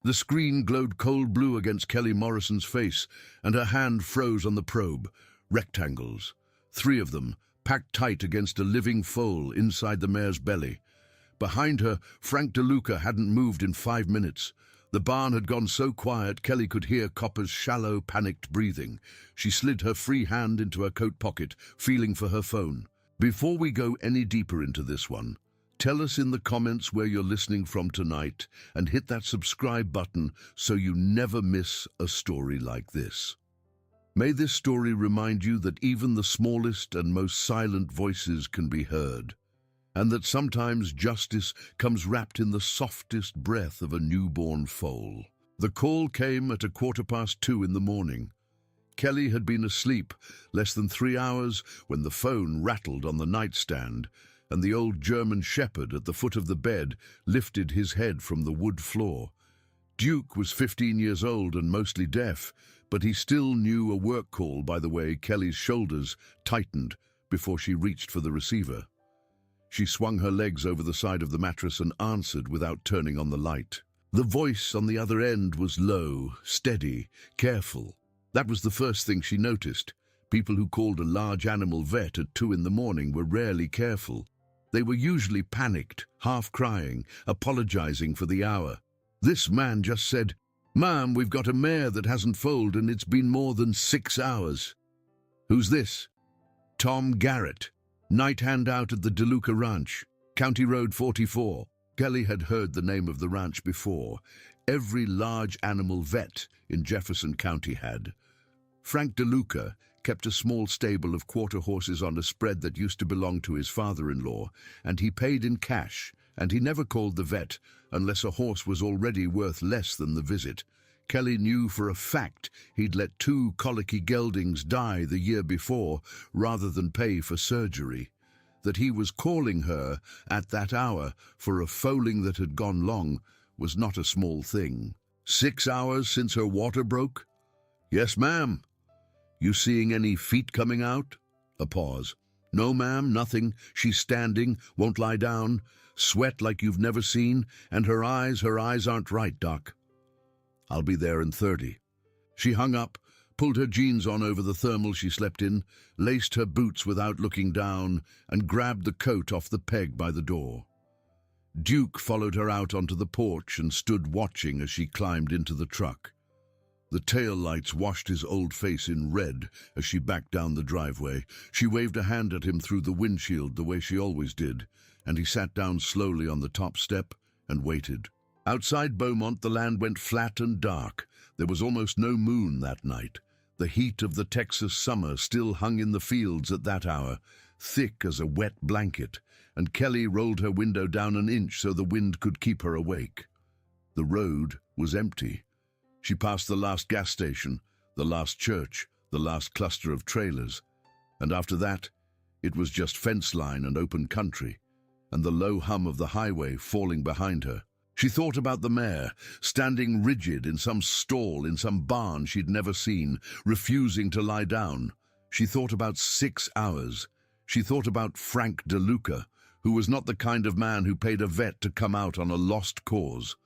The screen glowed cold blue against Kelly Morrison's face, and her hand froze on the probe. Rectangles. 3 of them, packed tight against a living foal inside the mare's belly. Behind her, Frank DeLuca hadn't moved in 5 minutes. The barn had gone so quiet Kelly could hear Copper's shallow, panicked breathing. She slid her free hand into her coat pocket, feeling for her phone. Before we go any deeper into this one, tell us in the comments where you're listening from tonight and hit that subscribe button so you never miss a story like this. May this story remind you that even the smallest and most silent voices can be heard, and that sometimes justice comes wrapped in the softest breath of a newborn foal. The call came at 2:15 in the morning. Kelly had been asleep less than 3 hours when the phone rattled on the nightstand, and the old German shepherd at the foot of the bed lifted his head from the wood floor. Duke was 15 years old and mostly deaf, but he still knew a work call by the way Kelly's shoulders tightened before she reached for the receiver. She swung her legs over the side of the mattress and answered without turning on the light. The voice on the other end was low, steady, careful. That was the first thing she noticed. People who called a large animal vet at 2 in the morning were rarely careful. They were usually panicked, half crying, apologizing for the hour. This man just said, "Ma'am, we've got a mare that hasn't foaled and it's been more than 6 hours." "Who's this?" "Tom Garrett, night hand out at the DeLuca Ranch, County Road 44. Kelly had heard the name of the ranch before. Every large animal vet in Jefferson County had. Frank DeLuca kept a small stable of quarter horses on a spread that used to belong to his father-in-law, and he paid in cash, and he never called the vet unless a horse was already worth less than the visit. Kelly knew for a fact he'd let 2 colicky geldings die the year before rather than pay for surgery. That he was calling her at that hour for a foaling that had gone long was not a small thing. 6 hours since her water broke? "Yes, ma'am." "You seeing any feet coming out?" A pause. "No, ma'am, nothing. She's standing, won't lie down. Sweat like you've never seen, and her eyes aren't right, Doc." "I'll be there in 30. She hung up, pulled her jeans on over the thermal she slept in, laced her boots without looking down, and grabbed the coat off the peg by the door. Duke followed her out onto the porch and stood watching as she climbed into the truck. The tail lights washed his old face in red as she backed down the driveway. She waved a hand at him through the windshield the way she always did, and he sat down slowly on the top step and waited. Outside Beaumont, the land went flat and dark. There was almost no moon that night. The heat of the Texas summer still hung in the fields at that hour, thick as a wet blanket, and Kelly rolled her window down an inch so the wind could keep her awake. The road was empty. She passed the last gas station, the last church, the last cluster of trailers, and after that, it was just fence line and open country, and the low hum of the highway falling behind her. She thought about the mare, standing rigid in some stall in some barn she'd never seen, refusing to lie down. She thought about 6 hours. She thought about Frank DeLuca, who was not the kind of man who paid a vet to come out on a lost cause.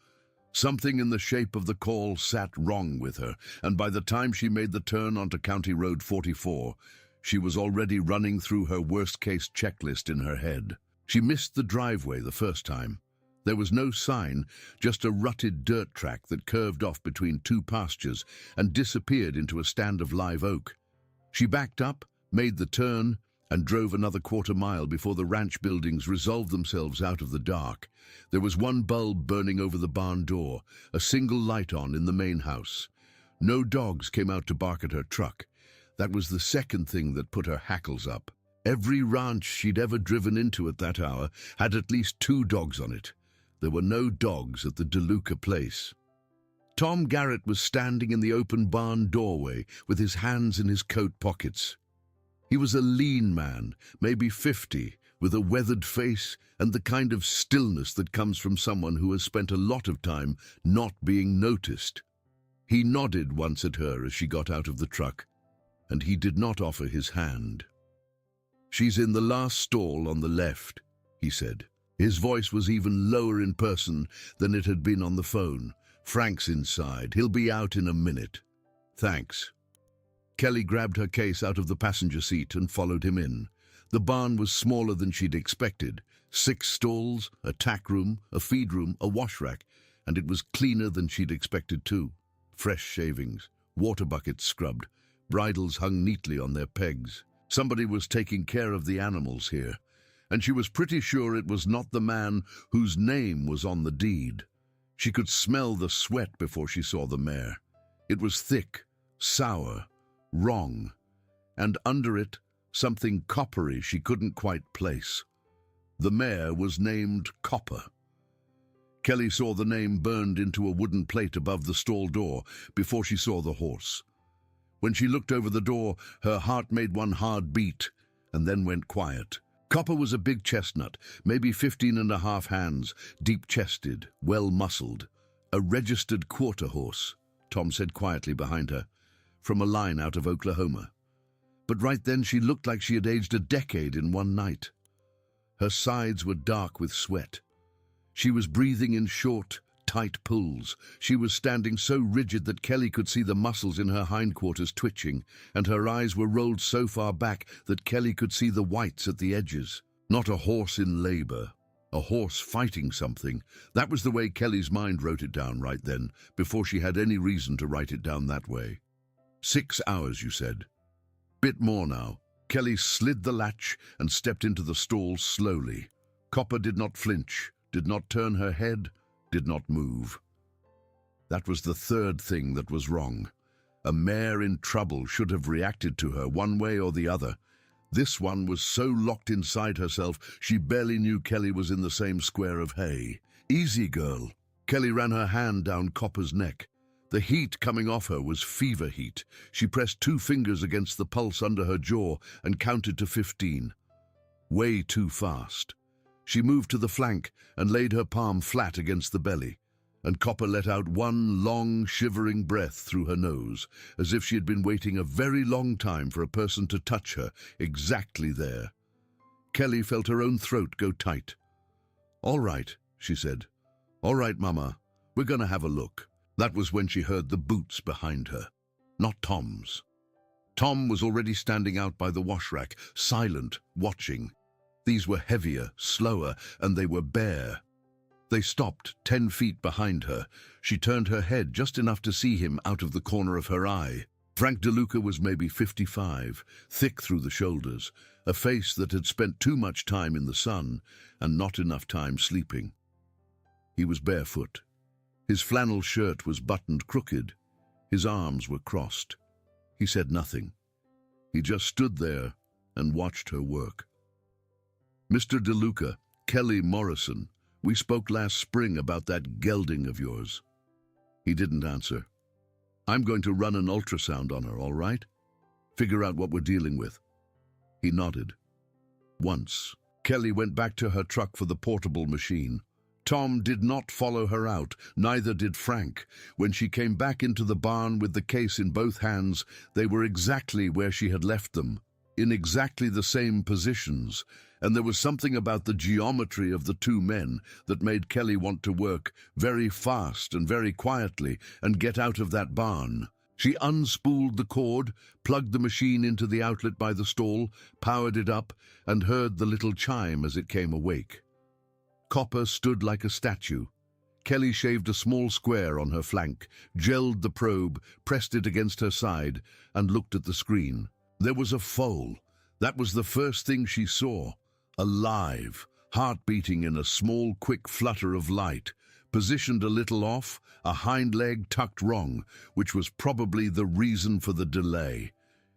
Something in the shape of the call sat wrong with her, and by the time she made the turn onto County Road 44, she was already running through her worst-case checklist in her head. She missed the driveway the first time. There was no sign, just a rutted dirt track that curved off between 2 pastures and disappeared into a stand of live oak. She backed up, made the turn, and drove another quarter-mile before the ranch buildings resolved themselves out of the dark. There was one bulb burning over the barn door, a single light on in the main house. No dogs came out to bark at her truck. That was the second thing that put her hackles up. Every ranch she'd ever driven into at that hour had at least 2 dogs on it. There were no dogs at the DeLuca place. Tom Garrett was standing in the open barn doorway with his hands in his coat pockets. He was a lean man, maybe 50, with a weathered face and the kind of stillness that comes from someone who has spent a lot of time not being noticed. He nodded once at her as she got out of the truck, and he did not offer his hand. "She's in the last stall on the left," he said. His voice was even lower in person than it had been on the phone, Frank's inside. He'll be out in a minute. Thanks. Kelly grabbed her case out of the passenger seat and followed him in. The barn was smaller than she'd expected. 6 stalls, a tack room, a feed room, a wash rack, and it was cleaner than she'd expected too. Fresh shavings, water buckets scrubbed, bridles hung neatly on their pegs. Somebody was taking care of the animals here, and she was pretty sure it was not the man whose name was on the deed. She could smell the sweat before she saw the mare. It was thick, sour, wrong, and under it, something coppery she couldn't quite place. The mare was named Copper. Kelly saw the name burned into a wooden plate above the stall door before she saw the horse. When she looked over the door, her heart made one hard beat and then went quiet. Copper was a big chestnut, maybe 15½ hands, deep-chested, well-muscled. A registered quarter horse, Tom said quietly behind her, from a line out of Oklahoma. But right then she looked like she had aged a decade in one night. Her sides were dark with sweat. She was breathing in short, tight pulls. She was standing so rigid that Kelly could see the muscles in her hindquarters twitching, and her eyes were rolled so far back that Kelly could see the whites at the edges. Not a horse in labor, a horse fighting something. That was the way Kelly's mind wrote it down right then, before she had any reason to write it down that way. 6 hours, you said. Bit more now. Kelly slid the latch and stepped into the stall slowly. Copper did not flinch, did not turn her head, did not move. That was the third thing that was wrong. A mare in trouble should have reacted to her one way or the other. This one was so locked inside herself she barely knew Kelly was in the same square of hay. Easy, girl. Kelly ran her hand down Copper's neck. The heat coming off her was fever heat. She pressed 2 fingers against the pulse under her jaw and counted to 15. Way too fast. She moved to the flank and laid her palm flat against the belly, and Copper let out one long, shivering breath through her nose, as if she had been waiting a very long time for a person to touch her, exactly there. Kelly felt her own throat go tight. "All right," she said. "All right, Mama, we're gonna have a look." That was when she heard the boots behind her. Not Tom's. Tom was already standing out by the wash rack, silent, watching. These were heavier, slower, and they were bare. They stopped 10 feet behind her. She turned her head just enough to see him out of the corner of her eye. Frank DeLuca was maybe 55, thick through the shoulders, a face that had spent too much time in the sun and not enough time sleeping. He was barefoot. His flannel shirt was buttoned crooked. His arms were crossed. He said nothing. He just stood there and watched her work. "Mr. DeLuca, Kelly Morrison, we spoke last spring about that gelding of yours." He didn't answer. "I'm going to run an ultrasound on her, all right? Figure out what we're dealing with." He nodded. Once, Kelly went back to her truck for the portable machine. Tom did not follow her out, neither did Frank. When she came back into the barn with the case in both hands, they were exactly where she had left them, in exactly the same positions, and there was something about the geometry of the 2 men that made Kelly want to work very fast and very quietly and get out of that barn. She unspooled the cord, plugged the machine into the outlet by the stall, powered it up, and heard the little chime as it came awake. Copper stood like a statue. Kelly shaved a small square on her flank, gelled the probe, pressed it against her side, and looked at the screen. There was a foal. That was the first thing she saw. Alive, heart beating in a small, quick flutter of light. Positioned a little off, a hind leg tucked wrong, which was probably the reason for the delay.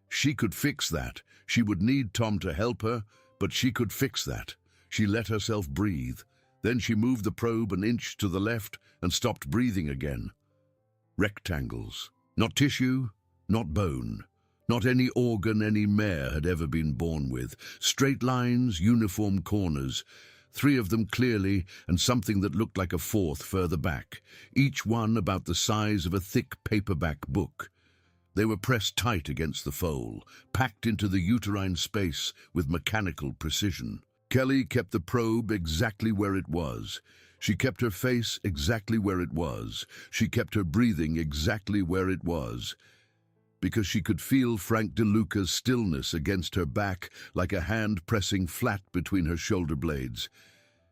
She could fix that. She would need Tom to help her, but she could fix that. She let herself breathe. Then she moved the probe an inch to the left and stopped breathing again. Rectangles. Not tissue, not bone. Not any organ any mare had ever been born with. Straight lines, uniform corners. 3 of them clearly, and something that looked like a 4th further back, each one about the size of a thick paperback book. They were pressed tight against the foal, packed into the uterine space with mechanical precision. Kelly kept the probe exactly where it was. She kept her face exactly where it was. She kept her breathing exactly where it was, because she could feel Frank DeLuca's stillness against her back like a hand pressing flat between her shoulder blades.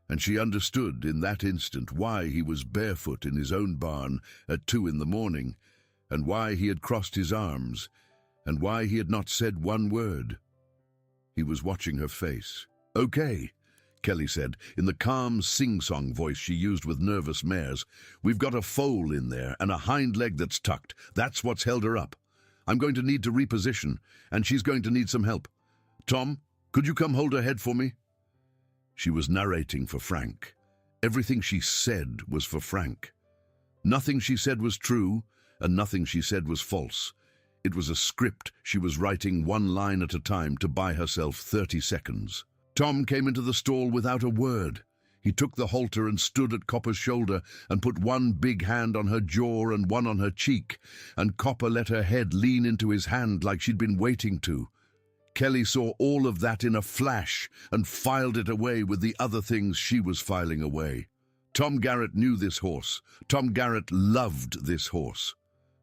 And she understood in that instant why he was barefoot in his own barn at 2 in the morning, and why he had crossed his arms, and why he had not said one word. He was watching her face. "Okay," Kelly said, in the calm sing-song voice she used with nervous mares. "We've got a foal in there and a hind leg that's tucked. That's what's held her up. I'm going to need to reposition, and she's going to need some help. Tom, could you come hold her head for me?" She was narrating for Frank. Everything she said was for Frank. Nothing she said was true, and nothing she said was false. It was a script she was writing one line at a time to buy herself 30 seconds. Tom came into the stall without a word. He took the halter and stood at Copper's shoulder and put one big hand on her jaw and one on her cheek, and Copper let her head lean into his hand like she'd been waiting to. Kelly saw all of that in a flash and filed it away with the other things she was filing away. Tom Garrett knew this horse. Tom Garrett loved this horse.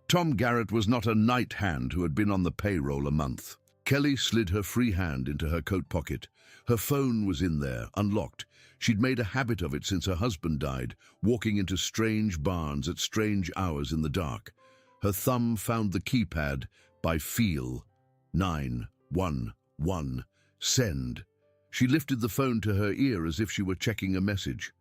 Tom Garrett was not a night hand who had been on the payroll a month. Kelly slid her free hand into her coat pocket. Her phone was in there, unlocked. She'd made a habit of it since her husband died, walking into strange barns at strange hours in the dark. Her thumb found the keypad by feel. 911. Send. She lifted the phone to her ear as if she were checking a message.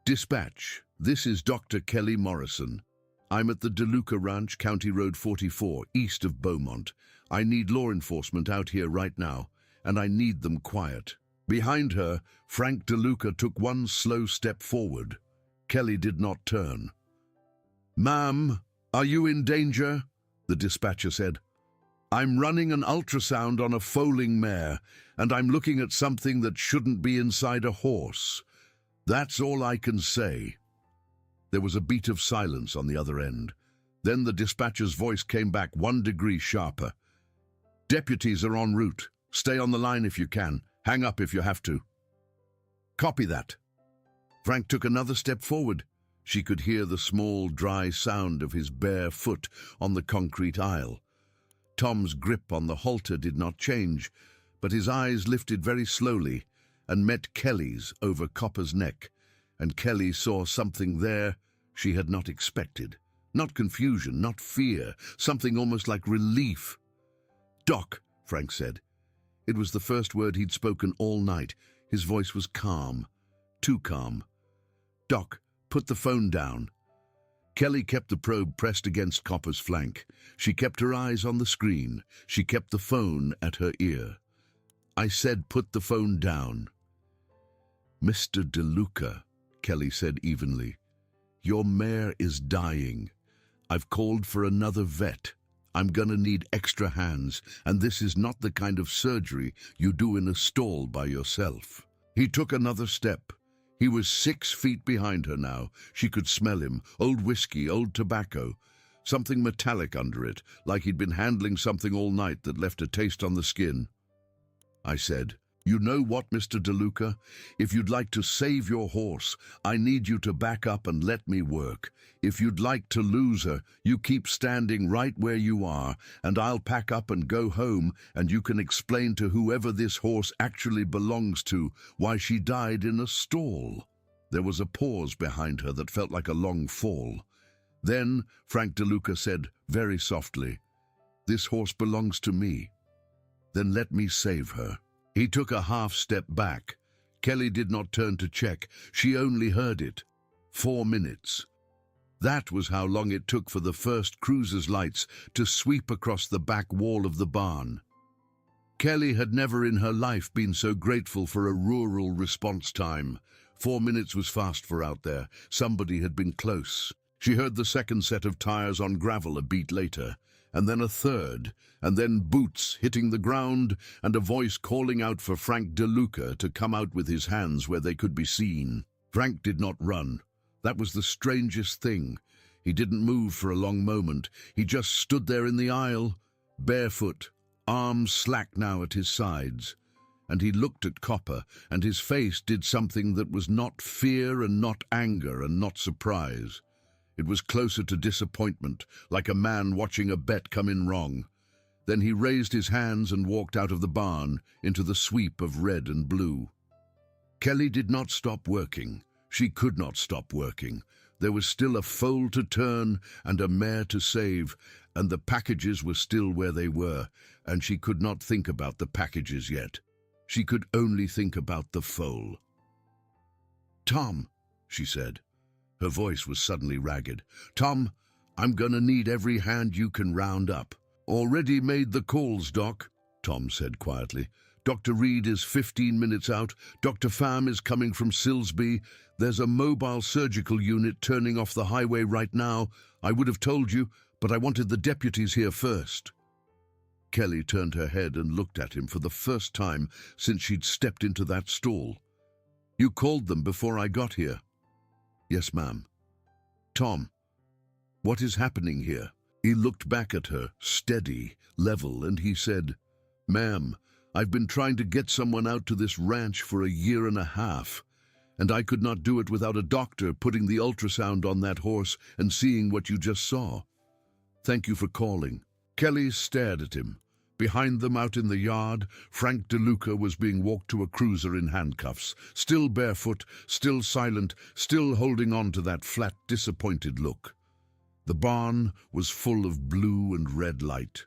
"Dispatch, this is Dr. Kelly Morrison. I'm at the DeLuca Ranch, County Road 44, east of Beaumont. I need law enforcement out here right now, and I need them quiet." Behind her, Frank DeLuca took one slow step forward. Kelly did not turn. "Ma'am, are you in danger?" the dispatcher said. "I'm running an ultrasound on a foaling mare, and I'm looking at something that shouldn't be inside a horse. That's all I can say." There was a beat of silence on the other end. Then the dispatcher's voice came back 1 degree sharper. "Deputies are en route. Stay on the line if you can. Hang up if you have to." "Copy that." Frank took another step forward. She could hear the small, dry sound of his bare foot on the concrete aisle. Tom's grip on the halter did not change, but his eyes lifted very slowly and met Kelly's over Copper's neck, and Kelly saw something there she had not expected. Not confusion, not fear, something almost like relief. "Doc," Frank said. It was the first word he'd spoken all night. His voice was calm, too calm. "Doc, put the phone down." Kelly kept the probe pressed against Copper's flank. She kept her eyes on the screen. She kept the phone at her ear. "I said put the phone down." "Mr. DeLuca," Kelly said evenly, "your mare is dying. I've called for another vet. I'm gonna need extra hands, and this is not the kind of surgery you do in a stall by yourself." He took another step. He was 6 feet behind her now. She could smell him. Old whiskey, old tobacco. Something metallic under it, like he'd been handling something all night that left a taste on the skin. I said, "You know what, Mr. DeLuca? If you'd like to save your horse, I need you to back up and let me work. If you'd like to lose her, you keep standing right where you are, and I'll pack up and go home, and you can explain to whoever this horse actually belongs to why she died in a stall." There was a pause behind her that felt like a long fall. Then Frank DeLuca said very softly, "This horse belongs to me. Then let me save her." He took a half step back. Kelly did not turn to check. She only heard it. 4 minutes. That was how long it took for the first cruiser's lights to sweep across the back wall of the barn. Kelly had never in her life been so grateful for a rural response time. 4 minutes was fast for out there. Somebody had been close. She heard the second set of tires on gravel a beat later, and then a third, and then boots hitting the ground, and a voice calling out for Frank DeLuca to come out with his hands where they could be seen. Frank did not run. That was the strangest thing. He didn't move for a long moment. He just stood there in the aisle, barefoot, arms slack now at his sides. and he looked at Copper, and his face did something that was not fear and not anger and not surprise. It was closer to disappointment, like a man watching a bet come in wrong. Then he raised his hands and walked out of the barn into the sweep of red and blue. Kelly did not stop working. She could not stop working. There was still a foal to turn and a mare to save, and the packages were still where they were, and she could not think about the packages yet. She could only think about the foal. "Tom," she said. Her voice was suddenly ragged. "Tom, I'm gonna need every hand you can round up." "Already made the calls, Doc," Tom said quietly. "Dr. Reed is 15 minutes out. Dr. Pham is coming from Silsby. There's a mobile surgical unit turning off the highway right now. I would have told you, but I wanted the deputies here first." Kelly turned her head and looked at him for the first time since she'd stepped into that stall. "You called them before I got here?" "Yes, ma'am." "Tom, what is happening here?" He looked back at her, steady, level, and he said, "Ma'am, I've been trying to get someone out to this ranch for a year and a half, and I could not do it without a doctor putting the ultrasound on that horse and seeing what you just saw. Thank you for calling." Kelly stared at him. Behind them, out in the yard, Frank DeLuca was being walked to a cruiser in handcuffs, still barefoot, still silent, still holding on to that flat, disappointed look. The barn was full of blue and red light.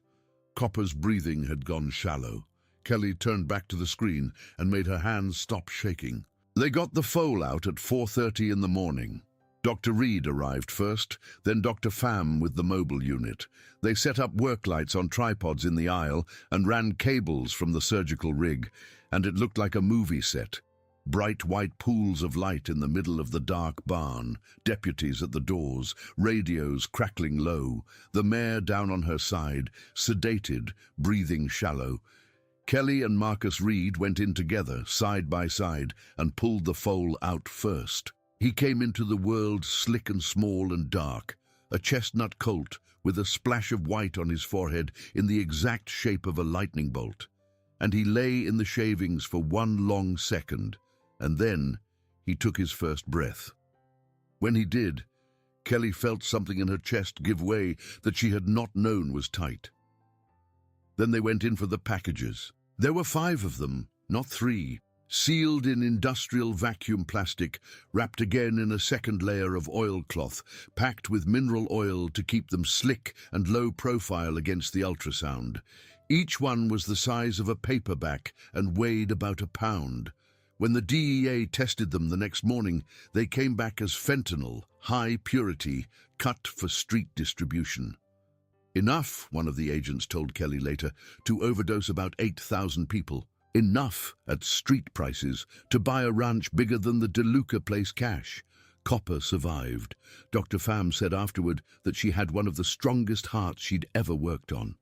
Copper's breathing had gone shallow. Kelly turned back to the screen and made her hands stop shaking. They got the foal out at 4:30 in the morning. Dr. Reed arrived first, then Dr. Pham with the mobile unit. They set up work lights on tripods in the aisle and ran cables from the surgical rig, and it looked like a movie set. Bright white pools of light in the middle of the dark barn, deputies at the doors, radios crackling low, the mare down on her side, sedated, breathing shallow. Kelly and Marcus Reed went in together, side by side, and pulled the foal out first. He came into the world slick and small and dark, a chestnut colt with a splash of white on his forehead in the exact shape of a lightning bolt. And he lay in the shavings for one long second, and then he took his first breath. When he did, Kelly felt something in her chest give way that she had not known was tight. Then they went in for the packages. There were 5 of them, not 3. Sealed in industrial vacuum plastic, wrapped again in a second layer of oilcloth, packed with mineral oil to keep them slick and low profile against the ultrasound. Each one was the size of a paperback and weighed about a pound. When the DEA tested them the next morning, they came back as fentanyl, high purity, cut for street distribution. Enough, one of the agents told Kelly later, to overdose about 8,000 people. Enough, at street prices, to buy a ranch bigger than the DeLuca place cash. Copper survived. Dr. Pham said afterward that she had one of the strongest hearts she'd ever worked on.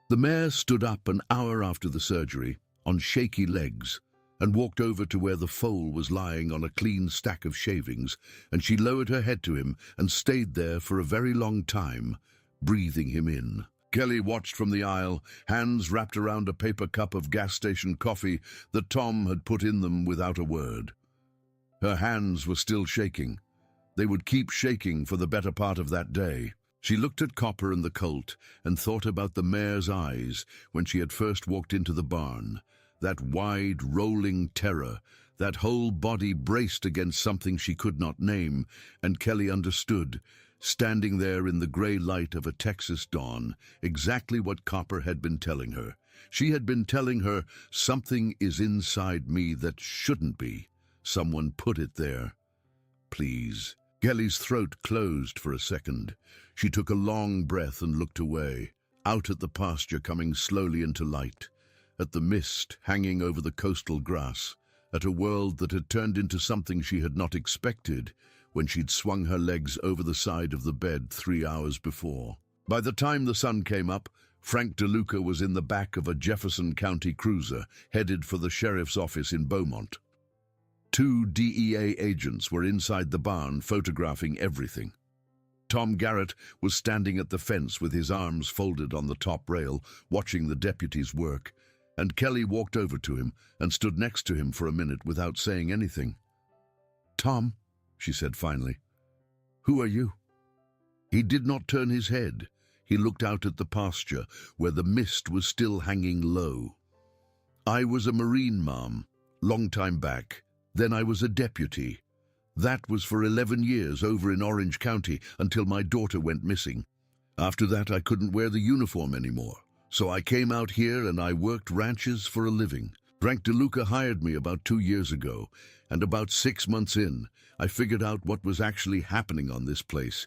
The mare stood up an hour after the surgery, on shaky legs, and walked over to where the foal was lying on a clean stack of shavings, and she lowered her head to him and stayed there for a very long time, breathing him in. Kelly watched from the aisle, hands wrapped around a paper cup of gas station coffee that Tom had put in them without a word. Her hands were still shaking. They would keep shaking for the better part of that day. She looked at Copper and the colt and thought about the mare's eyes when she had first walked into the barn. That wide, rolling terror, that whole body braced against something she could not name, and Kelly understood, standing there in the gray light of a Texas dawn, exactly what Copper had been telling her. She had been telling her, something is inside me that shouldn't be. Someone put it there. Please. Kelly's throat closed for a second. She took a long breath and looked away, out at the pasture coming slowly into light, at the mist hanging over the coastal grass, at a world that had turned into something she had not expected, when she'd swung her legs over the side of the bed 3 hours before. By the time the sun came up, Frank DeLuca was in the back of a Jefferson County cruiser, headed for the sheriff's office in Beaumont. 2 DEA agents were inside the barn photographing everything. Tom Garrett was standing at the fence with his arms folded on the top rail, watching the deputies work, and Kelly walked over to him and stood next to him for a minute without saying anything. "Tom," she said finally, "who are you?" He did not turn his head. He looked out at the pasture, where the mist was still hanging low. "I was a Marine, Mom, long time back. Then I was a deputy. That was for 11 years over in Orange County until my daughter went missing. After that, I couldn't wear the uniform anymore. So I came out here and I worked ranches for a living. Frank DeLuca hired me about 2 years ago, and about 6 months in, I figured out what was actually happening on this place,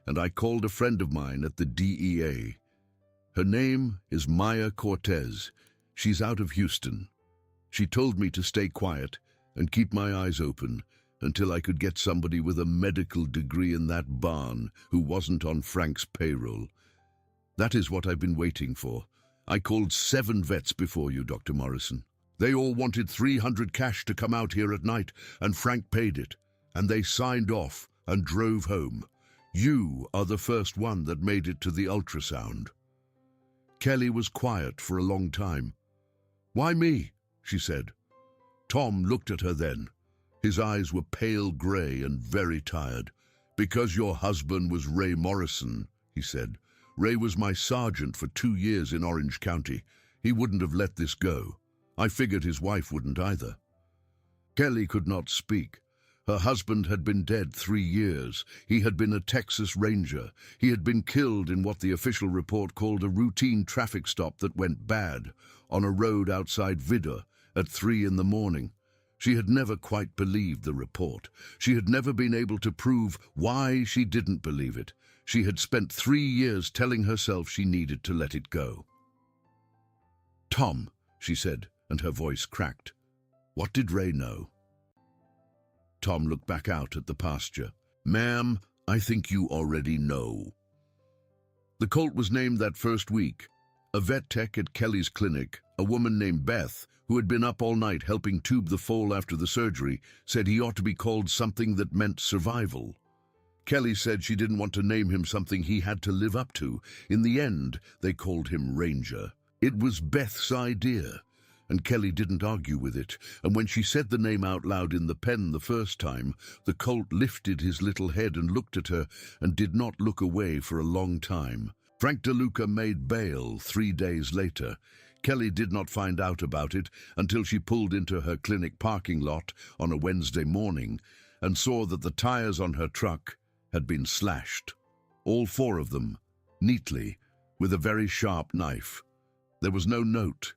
and I called a friend of mine at the DEA. Her name is Maya Cortez. She's out of Houston. She told me to stay quiet and keep my eyes open until I could get somebody with a medical degree in that barn who wasn't on Frank's payroll. That is what I've been waiting for. I called 7 vets before you, Dr. Morrison. They all wanted $300 cash to come out here at night, and Frank paid it, and they signed off and drove home. You are the first one that made it to the ultrasound." Kelly was quiet for a long time. "Why me?" she said. Tom looked at her then. His eyes were pale gray and very tired. "Because your husband was Ray Morrison," he said. "Ray was my sergeant for 2 years in Orange County. He wouldn't have let this go. I figured his wife wouldn't either." Kelly could not speak. Her husband had been dead 3 years. He had been a Texas Ranger. He had been killed in what the official report called a routine traffic stop that went bad on a road outside Vidor at 3 in the morning. She had never quite believed the report. She had never been able to prove why she didn't believe it. She had spent 3 years telling herself she needed to let it go. "Tom," she said, and her voice cracked. "What did Ray know?" Tom looked back out at the pasture. "Ma'am, I think you already know." The colt was named that first week. A vet tech at Kelly's clinic, a woman named Beth, who had been up all night helping tube the foal after the surgery, said he ought to be called something that meant survival. Kelly said she didn't want to name him something he had to live up to. In the end, they called him Ranger. It was Beth's idea, and Kelly didn't argue with it, and when she said the name out loud in the pen the first time, the colt lifted his little head and looked at her and did not look away for a long time. Frank DeLuca made bail 3 days later. Kelly did not find out about it until she pulled into her clinic parking lot on a Wednesday morning and saw that the tires on her truck had been slashed. All 4 of them, neatly, with a very sharp knife. There was no note.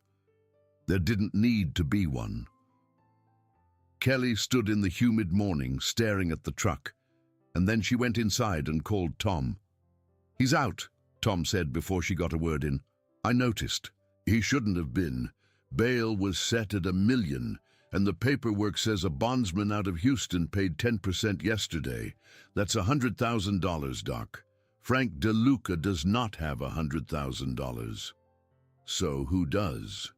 There didn't need to be one. Kelly stood in the humid morning staring at the truck, and then she went inside and called Tom. "He's out," Tom said before she got a word in. "I noticed. He shouldn't have been. Bail was set at $1 million, and the paperwork says a bondsman out of Houston paid 10% yesterday. That's $100,000, Doc. Frank DeLuca does not have $100,000. So who does?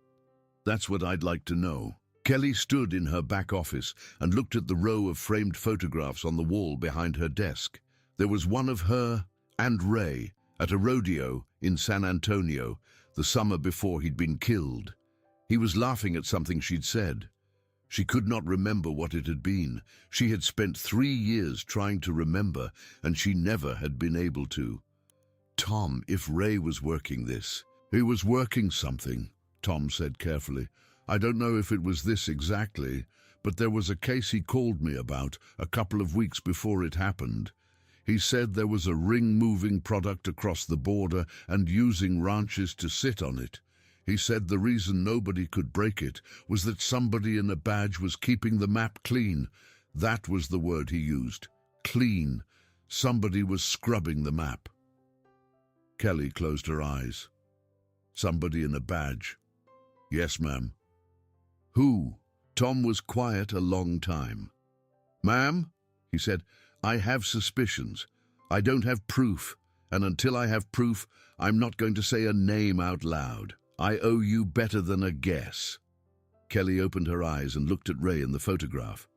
That's what I'd like to know." Kelly stood in her back office and looked at the row of framed photographs on the wall behind her desk. There was one of her and Ray at a rodeo in San Antonio the summer before he'd been killed. He was laughing at something she'd said. She could not remember what it had been. She had spent 3 years trying to remember, and she never had been able to. "Tom, if Ray was working this..." "He was working something," Tom said carefully. "I don't know if it was this exactly, but there was a case he called me about a couple of weeks before it happened. He said there was a ring-moving product across the border and using ranches to sit on it. He said the reason nobody could break it was that somebody in a badge was keeping the map clean. That was the word he used. Clean. Somebody was scrubbing the map." Kelly closed her eyes. "Somebody in a badge." "Yes, ma'am." "Who?" Tom was quiet a long time. "Ma'am," he said, "I have suspicions. I don't have proof, and until I have proof, I'm not going to say a name out loud. I owe you better than a guess." Kelly opened her eyes and looked at Ray in the photograph.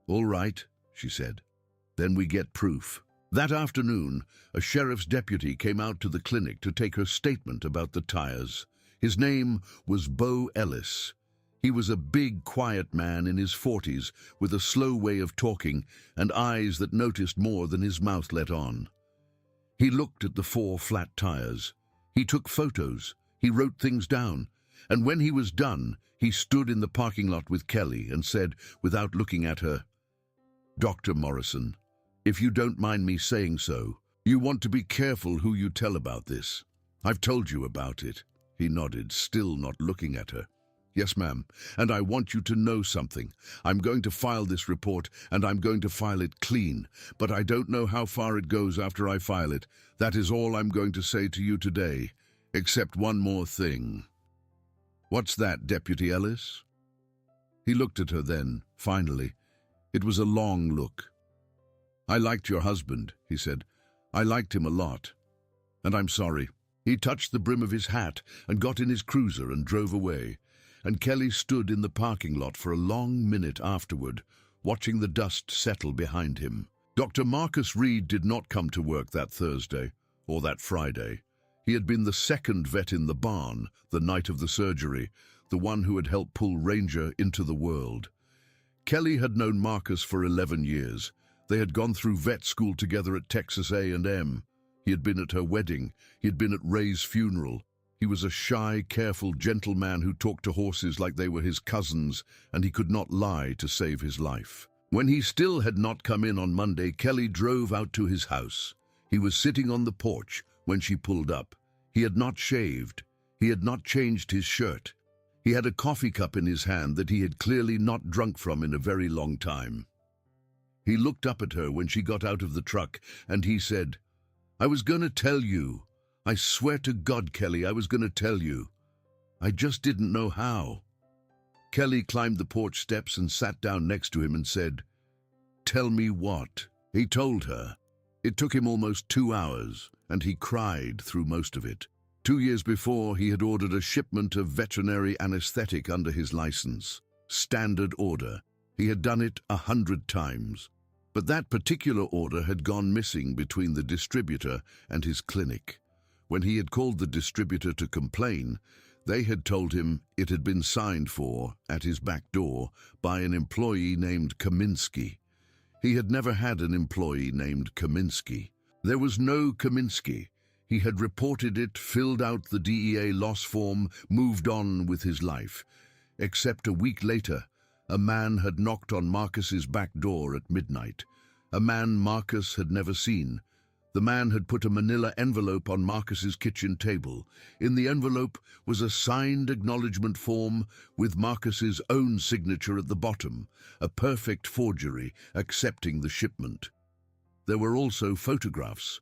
"All right," she said. "Then we get proof." That afternoon, a sheriff's deputy came out to the clinic to take her statement about the tires. His name was Bo Ellis. He was a big, quiet man in his 40s with a slow way of talking and eyes that noticed more than his mouth let on. He looked at the 4 flat tires. He took photos. He wrote things down. And when he was done, he stood in the parking lot with Kelly and said, without looking at her, "Dr. Morrison, if you don't mind me saying so, you want to be careful who you tell about this. I've told you about it." He nodded, still not looking at her. "Yes, ma'am, and I want you to know something. I'm going to file this report, and I'm going to file it clean, but I don't know how far it goes after I file it. That is all I'm going to say to you today, except one more thing." "What's that, Deputy Ellis?" He looked at her then, finally. It was a long look. "I liked your husband," he said. "I liked him a lot. And I'm sorry." He touched the brim of his hat and got in his cruiser and drove away. And Kelly stood in the parking lot for a long minute afterward, watching the dust settle behind him. Dr. Marcus Reed did not come to work that Thursday, or that Friday. He had been the second vet in the barn, the night of the surgery, the one who had helped pull Ranger into the world. Kelly had known Marcus for 11 years. They had gone through vet school together at Texas A&M. He had been at her wedding. He had been at Ray's funeral. He was a shy, careful, gentle man who talked to horses like they were his cousins, and he could not lie to save his life. When he still had not come in on Monday, Kelly drove out to his house. He was sitting on the porch when she pulled up. He had not shaved. He had not changed his shirt. He had a coffee cup in his hand that he had clearly not drunk from in a very long time. He looked up at her when she got out of the truck, and he said, "I was going to tell you. I swear to God, Kelly, I was going to tell you. I just didn't know how." Kelly climbed the porch steps and sat down next to him and said, "Tell me what?" He told her. It took him almost 2 hours, and he cried through most of it. 2 years before, he had ordered a shipment of veterinary anesthetic under his license. Standard order. He had done it 100 times. But that particular order had gone missing between the distributor and his clinic. When he had called the distributor to complain, they had told him it had been signed for, at his back door, by an employee named Kaminsky. He had never had an employee named Kaminsky. There was no Kaminsky. He had reported it, filled out the DEA loss form, moved on with his life. Except a week later, a man had knocked on Marcus's back door at midnight. A man Marcus had never seen. The man had put a manila envelope on Marcus's kitchen table. In the envelope was a signed acknowledgement form with Marcus's own signature at the bottom, a perfect forgery accepting the shipment. There were also photographs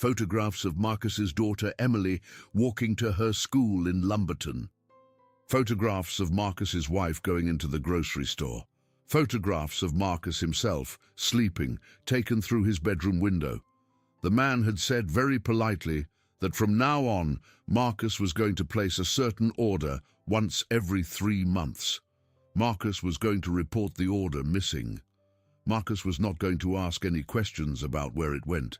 of Marcus's daughter Emily walking to her school in Lumberton. Photographs of Marcus's wife going into the grocery store. Photographs of Marcus himself, sleeping, taken through his bedroom window. The man had said very politely that from now on, Marcus was going to place a certain order once every 3 months. Marcus was going to report the order missing. Marcus was not going to ask any questions about where it went.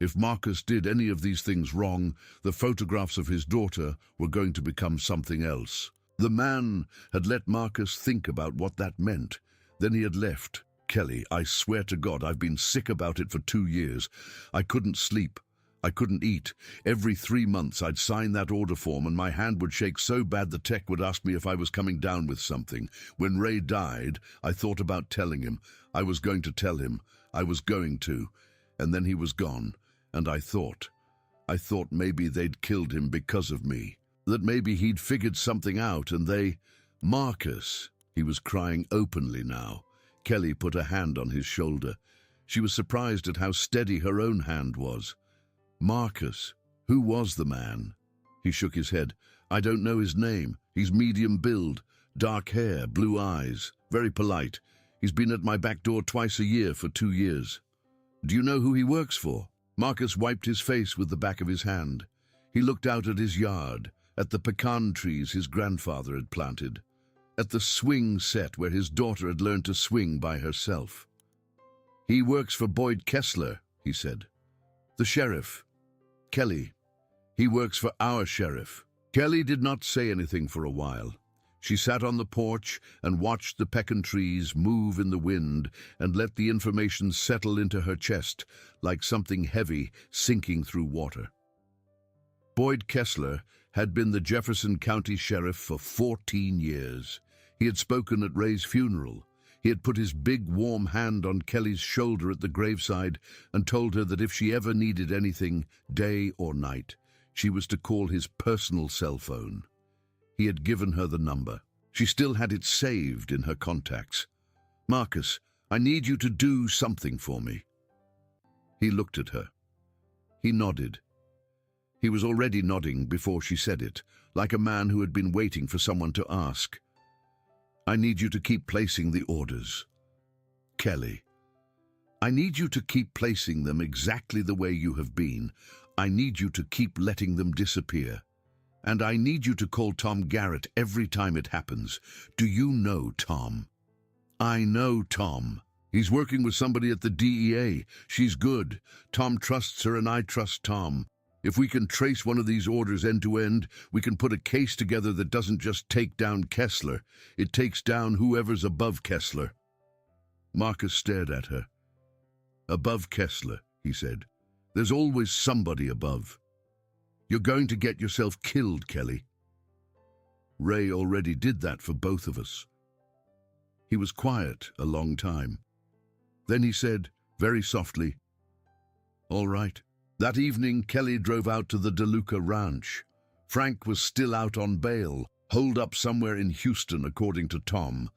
If Marcus did any of these things wrong, the photographs of his daughter were going to become something else. The man had let Marcus think about what that meant. Then he had left. "Kelly, I swear to God, I've been sick about it for 2 years. I couldn't sleep. I couldn't eat. Every 3 months I'd sign that order form and my hand would shake so bad the tech would ask me if I was coming down with something. When Ray died, I thought about telling him. I was going to tell him. I was going to. And then he was gone. And I thought maybe they'd killed him because of me. That maybe he'd figured something out and they... Marcus." He was crying openly now. Kelly put a hand on his shoulder. She was surprised at how steady her own hand was. "Marcus, who was the man?" He shook his head. "I don't know his name. He's medium build, dark hair, blue eyes, very polite. He's been at my back door twice a year for 2 years. Do you know who he works for?" Marcus wiped his face with the back of his hand. He looked out at his yard, at the pecan trees his grandfather had planted, at the swing set where his daughter had learned to swing by herself. "He works for Boyd Kessler," he said. "The sheriff." "Kelly, he works for our sheriff." Kelly did not say anything for a while. She sat on the porch and watched the pecan trees move in the wind and let the information settle into her chest like something heavy sinking through water. Boyd Kessler had been the Jefferson County Sheriff for 14 years. He had spoken at Ray's funeral. He had put his big, warm hand on Kelly's shoulder at the graveside and told her that if she ever needed anything, day or night, she was to call his personal cell phone. He had given her the number. She still had it saved in her contacts. "Marcus, I need you to do something for me." He looked at her. He nodded. He was already nodding before she said it, like a man who had been waiting for someone to ask. "I need you to keep placing the orders." "Kelly, I need you to keep placing them exactly the way you have been. I need you to keep letting them disappear. And I need you to call Tom Garrett every time it happens. Do you know Tom?" "I know Tom. He's working with somebody at the DEA. She's good. Tom trusts her and I trust Tom. If we can trace one of these orders end to end, we can put a case together that doesn't just take down Kessler. It takes down whoever's above Kessler." Marcus stared at her. "Above Kessler," he said. "There's always somebody above. You're going to get yourself killed, Kelly. Ray already did that for both of us." He was quiet a long time. Then he said, very softly, "All right." That evening, Kelly drove out to the DeLuca ranch. Frank was still out on bail, holed up somewhere in Houston, according to Tom.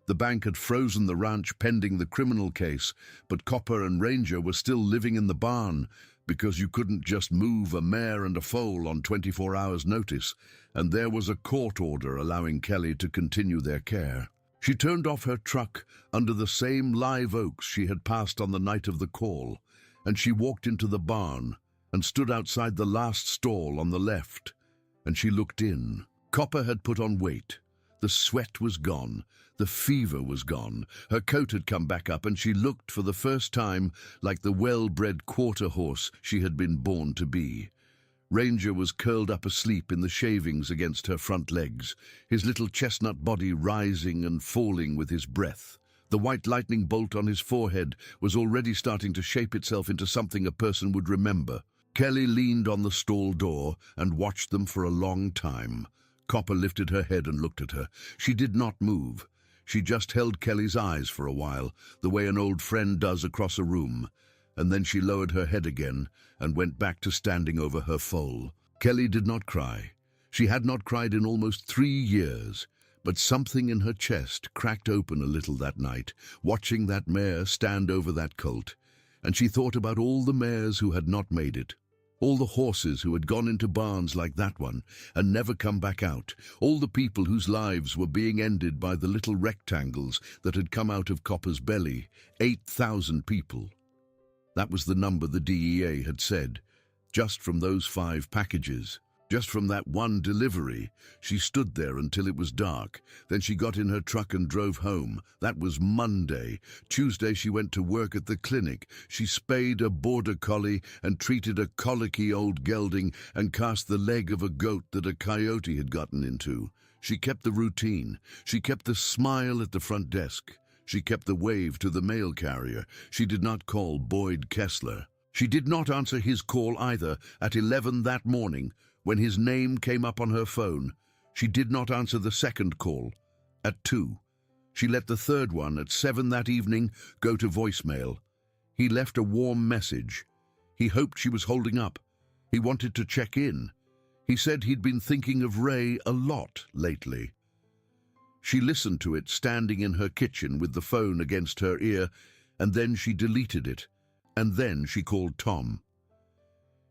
The bank had frozen the ranch pending the criminal case, but Copper and Ranger were still living in the barn because you couldn't just move a mare and a foal on 24 hours' notice, and there was a court order allowing Kelly to continue their care. She turned off her truck under the same live oaks she had passed on the night of the call, and she walked into the barn and stood outside the last stall on the left, and she looked in. Copper had put on weight. The sweat was gone. The fever was gone. Her coat had come back up, and she looked for the first time like the well-bred quarter horse she had been born to be. Ranger was curled up asleep in the shavings against her front legs, his little chestnut body rising and falling with his breath. The white lightning bolt on his forehead was already starting to shape itself into something a person would remember. Kelly leaned on the stall door and watched them for a long time. Copper lifted her head and looked at her. She did not move. She just held Kelly's eyes for a while, the way an old friend does across a room, and then she lowered her head again and went back to standing over her foal. Kelly did not cry. She had not cried in almost 3 years. But something in her chest cracked open a little that night, watching that mare stand over that colt, and she thought about all the mares who had not made it, all the horses who had gone into barns like that one and never come back out, all the people whose lives were being ended by the little rectangles that had come out of Copper's belly. 8,000 people. That was the number the DEA had said, just from those 5 packages. Just from that one delivery. She stood there until it was dark. Then she got in her truck and drove home. That was Monday. Tuesday she went to work at the clinic. She spayed a border collie and treated a colicky old gelding and cast the leg of a goat that a coyote had gotten into. She kept the routine. She kept the smile at the front desk. She kept the wave to the mail carrier. She did not call Boyd Kessler. She did not answer his call either at 11 that morning. When his name came up on her phone, she did not answer the second call at 2. She let the third one at 7 that evening go to voicemail. He left a warm message. He hoped she was holding up. He wanted to check in. He said he'd been thinking of Ray a lot lately. She listened to it standing in her kitchen with the phone against her ear, and then she deleted it, and then she called Tom.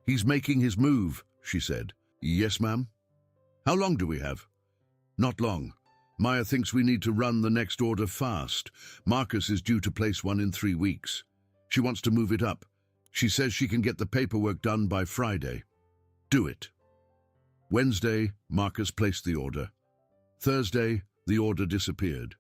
"He's making his move," she said. "Yes, ma'am." "How long do we have?" "Not long. Maya thinks we need to run the next order fast. Marcus is due to place one in 3 weeks. She wants to move it up. She says she can get the paperwork done by Friday." "Do it." Wednesday, Marcus placed the order. Thursday, the order disappeared.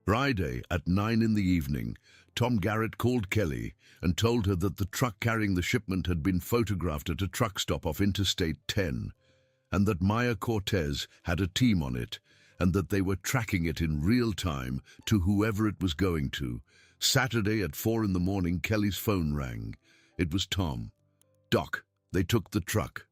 Friday, at 9 in the evening, Tom Garrett called Kelly and told her that the truck carrying the shipment had been photographed at a truck stop off Interstate 10. and that Maya Cortez had a team on it, and that they were tracking it in real time to whoever it was going to. Saturday at 4 in the morning, Kelly's phone rang. It was Tom. "Doc, they took the truck."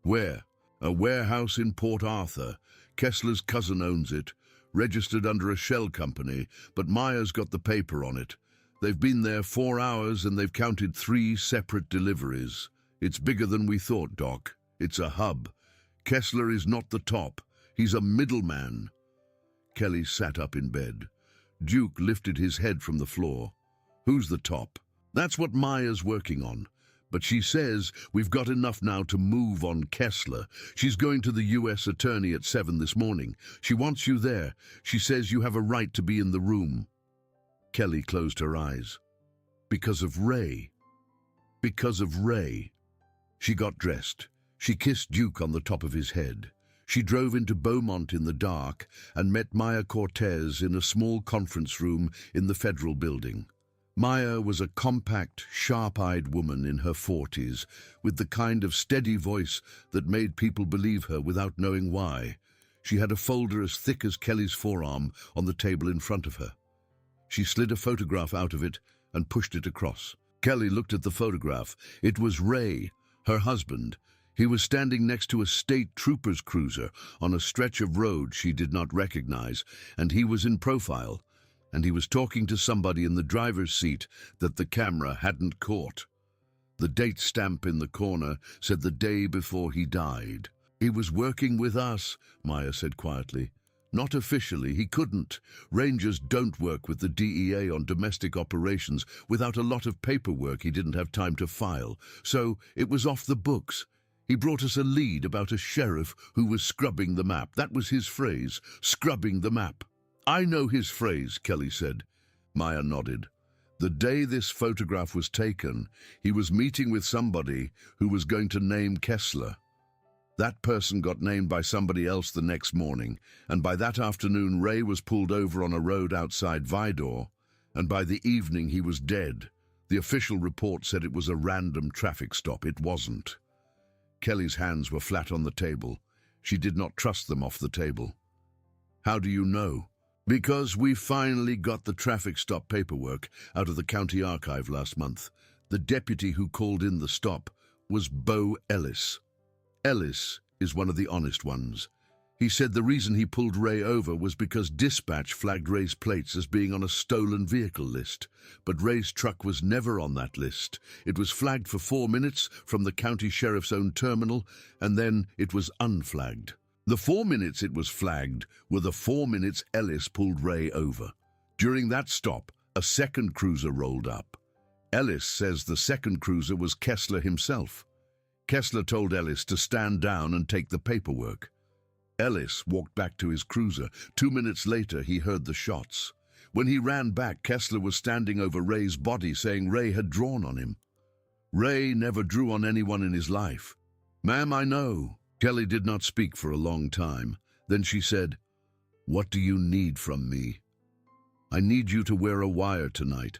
"Where?" "A warehouse in Port Arthur. Kessler's cousin owns it, registered under a shell company, but Maya's got the paper on it. They've been there 4 hours and they've counted 3 separate deliveries. It's bigger than we thought, Doc. It's a hub. Kessler is not the top. He's a middleman." Kelly sat up in bed. Duke lifted his head from the floor. "Who's the top?" "That's what Maya's working on. But she says we've got enough now to move on Kessler. She's going to the U.S. attorney at 7 this morning. She wants you there. She says you have a right to be in the room." Kelly closed her eyes. "Because of Ray. Because of Ray." She got dressed. She kissed Duke on the top of his head. She drove into Beaumont in the dark and met Maya Cortez in a small conference room in the Federal Building. Maya was a compact, sharp-eyed woman in her 40s, with the kind of steady voice that made people believe her without knowing why. She had a folder as thick as Kelly's forearm on the table in front of her. She slid a photograph out of it and pushed it across. Kelly looked at the photograph. It was Ray, her husband. He was standing next to a state trooper's cruiser on a stretch of road she did not recognize, and he was in profile, and he was talking to somebody in the driver's seat that the camera hadn't caught. The date stamp in the corner said the day before he died. "He was working with us," Maya said quietly. "Not officially, he couldn't. Rangers don't work with the DEA on domestic operations without a lot of paperwork he didn't have time to file, so it was off the books. He brought us a lead about a sheriff who was scrubbing the map. That was his phrase, scrubbing the map." "I know his phrase," Kelly said. Maya nodded. "The day this photograph was taken, he was meeting with somebody who was going to name Kessler. That person got named by somebody else the next morning, and by that afternoon Ray was pulled over on a road outside Vidor, and by the evening he was dead. The official report said it was a random traffic stop. It wasn't." Kelly's hands were flat on the table. She did not trust them off the table. "How do you know?" "Because we finally got the traffic stop paperwork out of the county archive last month. The deputy who called in the stop was Bo Ellis. Ellis is one of the honest ones. He said the reason he pulled Ray over was because dispatch flagged Ray's plates as being on a stolen vehicle list. But Ray's truck was never on that list. It was flagged for 4 minutes from the county sheriff's own terminal, and then it was unflagged. The 4 minutes it was flagged were the 4 minutes Ellis pulled Ray over. During that stop, a second cruiser rolled up. Ellis says the second cruiser was Kessler himself. Kessler told Ellis to stand down and take the paperwork. Ellis walked back to his cruiser. 2 minutes later, he heard the shots. When he ran back, Kessler was standing over Ray's body, saying Ray had drawn on him. Ray never drew on anyone in his life. "Ma'am, I know." Kelly did not speak for a long time. Then she said, "What do you need from me?" "I need you to wear a wire tonight."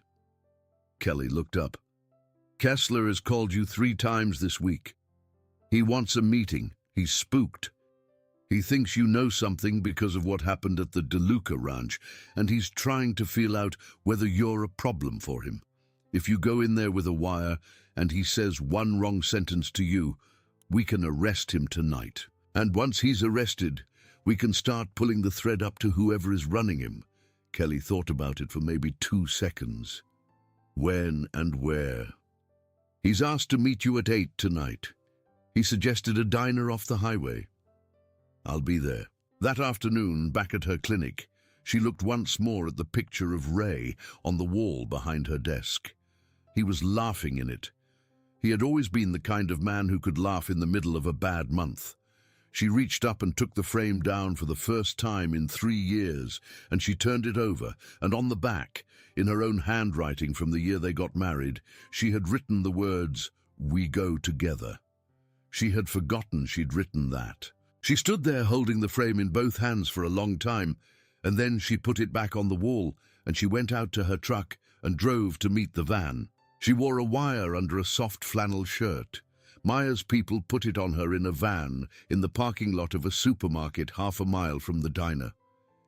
Kelly looked up. "Kessler has called you 3 times this week. He wants a meeting. He's spooked. He thinks you know something because of what happened at the DeLuca ranch, and he's trying to feel out whether you're a problem for him. If you go in there with a wire and he says one wrong sentence to you, we can arrest him tonight. And once he's arrested, we can start pulling the thread up to whoever is running him." Kelly thought about it for maybe 2 seconds. "When and where?" "He's asked to meet you at 8 tonight. He suggested a diner off the highway." "I'll be there." That afternoon, back at her clinic, she looked once more at the picture of Ray on the wall behind her desk. He was laughing in it. He had always been the kind of man who could laugh in the middle of a bad month. She reached up and took the frame down for the first time in 3 years, and she turned it over, and on the back, in her own handwriting from the year they got married, she had written the words, "We go together." She had forgotten she'd written that. She stood there holding the frame in both hands for a long time, and then she put it back on the wall, and she went out to her truck and drove to meet the van. She wore a wire under a soft flannel shirt. Maya's people put it on her in a van in the parking lot of a supermarket half a mile from the diner.